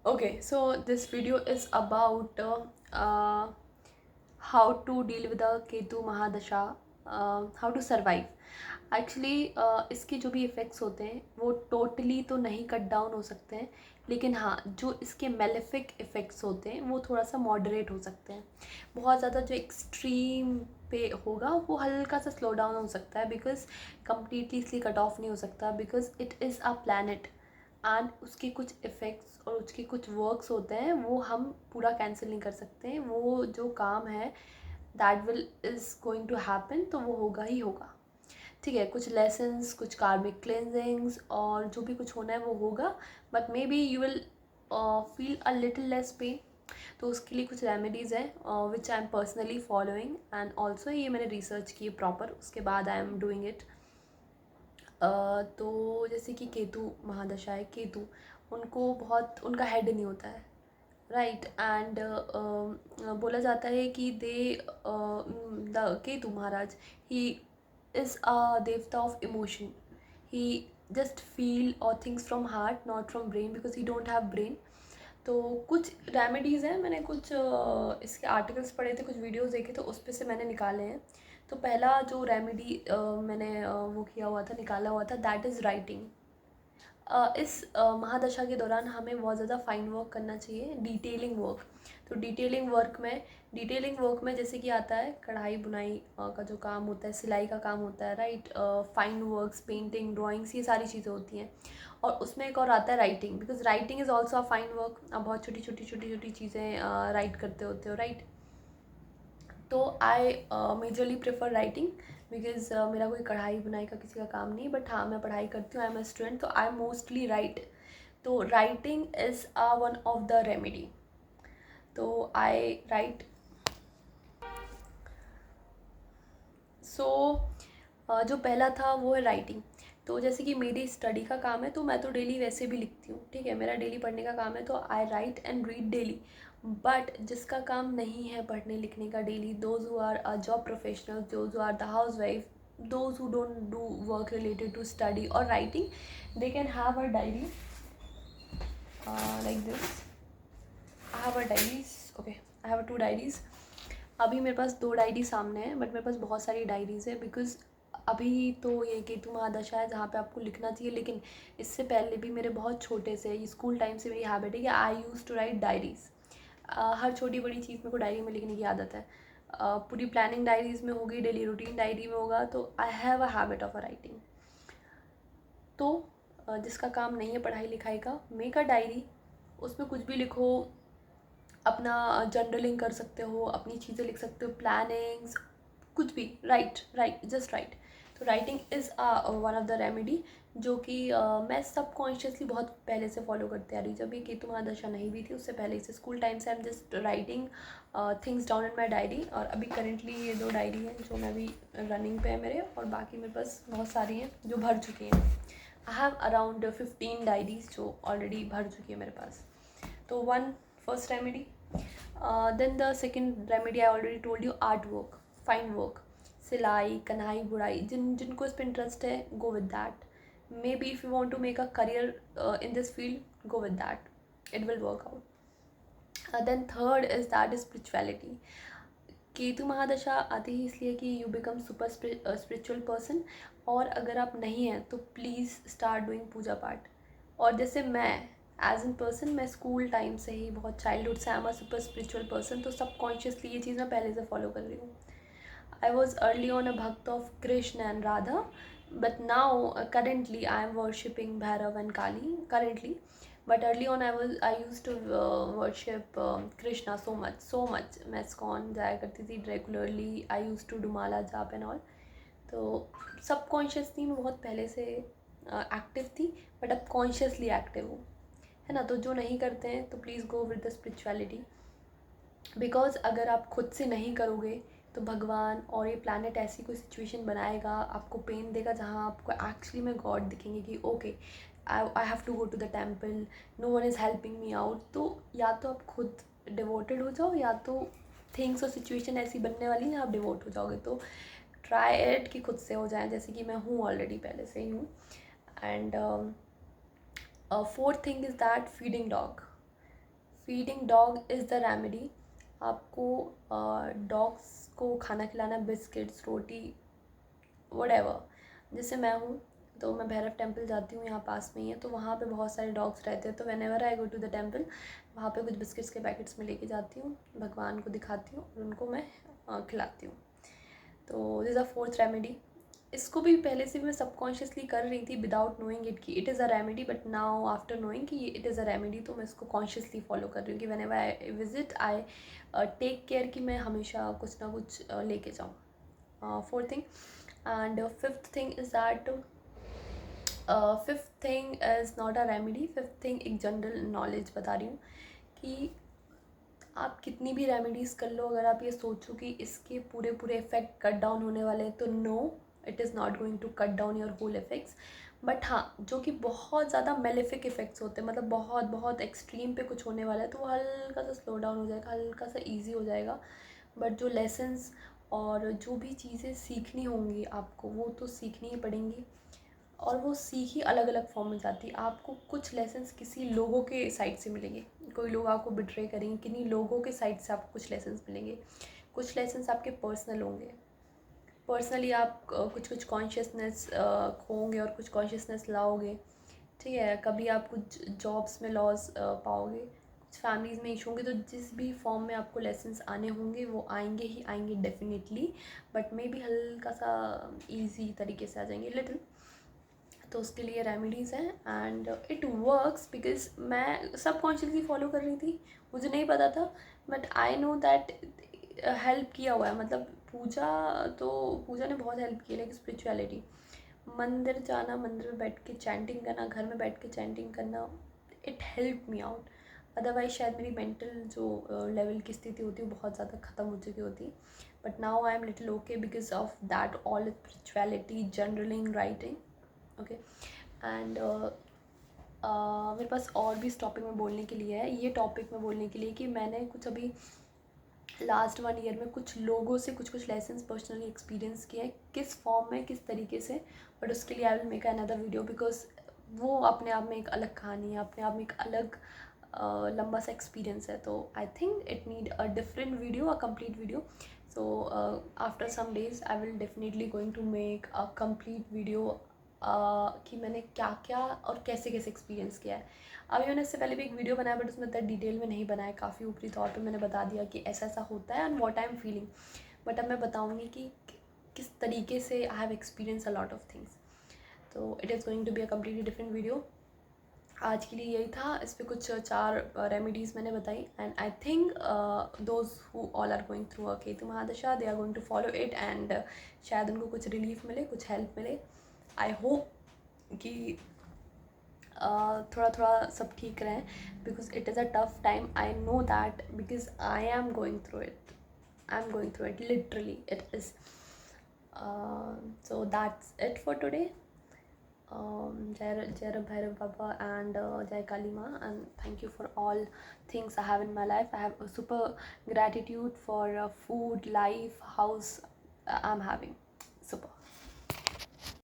Okay, so this video is about how to deal with the Ketu Mahadasha, how to survive. Actually इसके जो भी effects होते हैं वो टोटली तो नहीं कट डाउन हो सकते हैं, लेकिन हाँ जो इसके मेलेफिक इफ़ेक्ट्स होते हैं वो थोड़ा सा मॉडरेट हो सकते हैं. बहुत ज़्यादा जो एक्सट्रीम पे होगा वो हल्का सा स्लो डाउन हो सकता है, बिकॉज कम्प्लीटली इसलिए कट ऑफ नहीं हो सकता, because it is a planet and उसके कुछ इफ़ेक्ट्स और उसके कुछ वर्क्स होते हैं वो हम पूरा कैंसिल नहीं कर सकते हैं. वो जो काम है that will is going to happen, तो वो होगा ही होगा. ठीक है, कुछ लेसन्स, कुछ कार्मिक क्लेंजिंग्स और जो भी कुछ होना है वो होगा, but maybe you will feel a little less pain. तो उसके लिए कुछ रेमेडीज़ हैं which I am personally following, and also ये मैंने रिसर्च की प्रॉपर, उसके बाद आई एम डूइंग इट. तो जैसे कि केतु महादशा है, केतु उनको बहुत, उनका हेड नहीं होता है, राइट. एंड बोला जाता है कि they the Ketu Maharaj, he is a देवता of emotion. He just feel all things from heart, not from brain, because he don't have brain. तो कुछ रेमेडीज़ हैं, मैंने कुछ इसके आर्टिकल्स पढ़े थे, कुछ वीडियोस देखे, तो उस पे से मैंने निकाले हैं. तो पहला जो रेमेडी मैंने वो किया हुआ था, निकाला हुआ था, दैट इज़ राइटिंग. इस महादशा के दौरान हमें बहुत ज़्यादा फाइन वर्क करना चाहिए, डिटेलिंग वर्क. तो डिटेलिंग वर्क में जैसे कि आता है कढ़ाई बुनाई का जो काम होता है, सिलाई का काम होता है, right. Fine works, painting, drawings, ये सारी चीज़ें होती हैं. और उसमें एक और आता है writing, because writing is also a fine work. आप बहुत छोटी छोटी छोटी छोटी चीज़ें राइट करते होते हो, राइट. तो आई मेजरली प्रेफर राइटिंग, बिकॉज मेरा कोई कढ़ाई बुनाई का किसी का काम नहीं, बट हाँ मैं पढ़ाई करती हूँ, आई एम अ स्टूडेंट, तो आई मोस्टली राइट. तो writing is one of the remedy. तो आई राइट. सो जो पहला था वो है राइटिंग. तो जैसे कि मेरी स्टडी का काम है, तो मैं तो डेली वैसे भी लिखती हूँ, ठीक है, मेरा डेली पढ़ने का काम है, तो I write and read daily. But जिसका काम नहीं है पढ़ने लिखने का daily, those who are job professional, those who are the housewife, those who don't do work related to study or writing, they can have a diary like this. I have a diaries. Okay, I have two diaries. अभी मेरे पास दो diary सामने हैं, but मेरे पास बहुत सारी diaries है, because अभी तो ये केतु महादशा है जहाँ पे आपको लिखना चाहिए, लेकिन इससे पहले भी मेरे बहुत छोटे से, ये स्कूल टाइम से मेरी हैबिट है कि आई यूज़ टू राइट डायरीज़. हर छोटी बड़ी चीज़ मेरे को डायरी में लिखने की आदत है. पूरी प्लानिंग डायरीज़ में होगी, डेली रूटीन डायरी में होगा, तो I have a habit of writing. तो जिसका काम नहीं है पढ़ाई लिखाई का, मेक अ डायरी. उसमें कुछ भी लिखो, अपना जर्नलिंग कर सकते हो, अपनी चीज़ें लिख सकते हो, प्लानिंग्स, कुछ भी, राइट राइट, जस्ट राइट. तो writing is one of the remedy, जो कि मैं सबकॉन्शियसली बहुत पहले से फॉलो करते आ रही. जब ये केतु महादशा नहीं भी थी उससे पहले से, स्कूल टाइम से I am just writing things down in my diary. और अभी करेंटली ये दो डायरी हैं जो मैं अभी रनिंग पे है मेरे, और बाकी मेरे पास बहुत सारी हैं जो भर चुकी हैं. आई हैव अराउंड 15 डायरीज जो ऑलरेडी भर चुकी है मेरे पास. तो one first remedy. Then the second remedy I already told you, art work, fine work, सिलाई कढ़ाई बुनाई, जिनको इस पर इंटरेस्ट है, go with that. Maybe if you want to make a career in this field, go with that, it will work out. Then third is that spirituality. Ketu महादशा आती ही इसलिए कि you become super spiritual person, और अगर आप नहीं हैं तो प्लीज़ स्टार्ट डूइंग पूजा पाठ. और जैसे मैं एज एन पर्सन, मैं स्कूल टाइम से ही, बहुत चाइल्डहुड से I am a super spiritual person, तो सबकॉन्शियसली ये चीज़ मैं पहले से फॉलो कर रही हूँ. I was early on a bhakt of Krishna and Radha, but now currently I am worshipping Bhairav and Kali currently. But early on I used to worship Krishna so much. मैं ISKCON जाया करती थी regularly. I used to do माला जाप and all. तो subconsciously मैं बहुत पहले से एक्टिव थी, बट अब कॉन्शियसली एक्टिव हूँ, है ना. तो जो नहीं करते हैं तो please go with the spirituality, because अगर आप खुद से नहीं करोगे तो भगवान और ये प्लानट ऐसी कोई सिचुएशन बनाएगा, आपको पेन देगा, जहाँ आपको एक्चुअली में गॉड दिखेंगे कि okay I have to go to the temple, no one is helping me out. तो या तो आप खुद डिवोटेड हो जाओ, या तो थिंग्स और सिचुएशन ऐसी बनने वाली है आप डिवोट हो जाओगे. तो ट्राई इट कि खुद से हो जाए, जैसे कि मैं हूँ ऑलरेडी, पहले से ही हूँ. And fourth thing is that feeding dog. Feeding dog is the remedy. आपको डॉग्स को खाना खिलाना, बिस्किट्स, रोटी, वट जैसे मैं हूँ तो मैं भैरव टेम्पल जाती हूँ, यहाँ पास में ही है, तो वहाँ पे बहुत सारे डॉग्स रहते हैं, तो whenever I go to the temple वहाँ पे कुछ बिस्किट्स के पैकेट्स में लेके जाती हूँ, भगवान को दिखाती हूँ और उनको मैं खिलाती हूँ। तो दिस अ फोर्थ रेमेडी। इसको भी पहले से भी मैं सबकॉन्शियसली कर रही थी विदाउट नोइंग इट कि it is a remedy, but now after knowing कि इट इज़ अ रेमेडी तो मैं इसको कॉन्शियसली फॉलो कर रही हूँ कि whenever I visit I take care कि मैं हमेशा कुछ ना कुछ लेके जाऊँ। Fourth thing. And fifth thing is that fifth thing is not a remedy. Fifth thing एक जनरल नॉलेज बता रही हूँ कि आप कितनी भी रेमेडीज़ कर लो, अगर आप ये सोचो कि इसके पूरे पूरे इफ़ेक्ट कट डाउन होने वाले हैं, तो no, it is not going to cut down your whole effects. But हाँ, जो कि बहुत ज़्यादा मेलेफिक इफ़ेक्ट्स होते हैं, मतलब बहुत बहुत एक्सट्रीम पे कुछ होने वाला है, तो वो हल्का सा स्लो डाउन हो जाएगा, हल्का सा ईजी हो जाएगा। बट जो लेसन्स और जो भी चीज़ें सीखनी होंगी आपको, वो तो सीखनी ही पड़ेंगी, और वो सीख ही अलग अलग फॉर्म में जाती है। आपको कुछ लेसन्स किसी लोगों के साइड से मिलेंगे, कोई लोग आपको बिट्रे करेंगे, किन्हीं लोगों के साइड से आपको कुछ लेसन्स मिलेंगे, कुछ लेसन्स आपके पर्सनल होंगे, पर्सनली आप कुछ कुछ कॉन्शियसनेस खोओगे और कुछ कॉन्शियसनेस लाओगे, ठीक है। कभी आप कुछ जॉब्स में लॉस पाओगे, कुछ फैमिलीज़ में इशू होंगे, तो जिस भी फॉर्म में आपको लेसन्स आने होंगे वो आएंगे ही आएंगे डेफिनेटली, बट मे बी हल्का सा ईजी तरीके से आ जाएंगे, लिटिल। तो उसके लिए रेमेडीज़ हैं एंड इट वर्क्स बिकॉज मैं सब कॉन्शियसली फॉलो कर रही थी, मुझे नहीं पता था, but I know that help किया हुआ है। मतलब पूजा, तो पूजा ने बहुत हेल्प की है, लेकिन स्पिरिचुअलिटी, मंदिर जाना, मंदिर में बैठ के चैंटिंग करना, घर में बैठ के चैंटिंग करना, it help me out. Otherwise शायद मेरी मेंटल जो लेवल की स्थिति होती है वो बहुत ज़्यादा ख़त्म हो चुकी होती, but now I am little okay because of that all spirituality, journaling, writing, okay. And मेरे पास और भी इस टॉपिक में बोलने के लिए है, ये टॉपिक में बोलने के लिए कि मैंने कुछ अभी लास्ट 1 ईयर में कुछ लोगों से कुछ कुछ लेसन्स पर्सनली एक्सपीरियंस किए हैं, किस फॉर्म में, किस तरीके से, बट उसके लिए I will make another video because वो अपने आप में एक अलग कहानी है, अपने आप में एक अलग लंबा सा एक्सपीरियंस है। तो I think it need a different video, a complete video. So after some days I will definitely going to make a complete video कि मैंने क्या क्या और कैसे कैसे एक्सपीरियंस किया है। अभी मैंने इससे पहले भी एक वीडियो बनाया, बट उसमें इतना डिटेल में नहीं बनाया, काफ़ी ऊपरी तौर पे मैंने बता दिया कि ऐसा ऐसा होता है and what I am feeling. But अब मैं बताऊँगी कि किस तरीके से I have experience a lot of things. तो it is going to be a completely different video. आज के लिए यही था, इस पर कुछ 4 रेमेडीज़ मैंने बताई and I think those who all are going through a Ketu महादशा, they are going to follow it and शायद उनको कुछ रिलीफ मिले, कुछ हेल्प मिले। आई होप कि थोड़ा थोड़ा सब ठीक रहें, because it is a tough time, I know that because I am going through it, I am going through it, literally it is. So that's it for today. Jai Bhairav Baba and Jai Kali Ma, and thank you for all things I have in my life. I have a super gratitude for food, life, house I'm having. Super.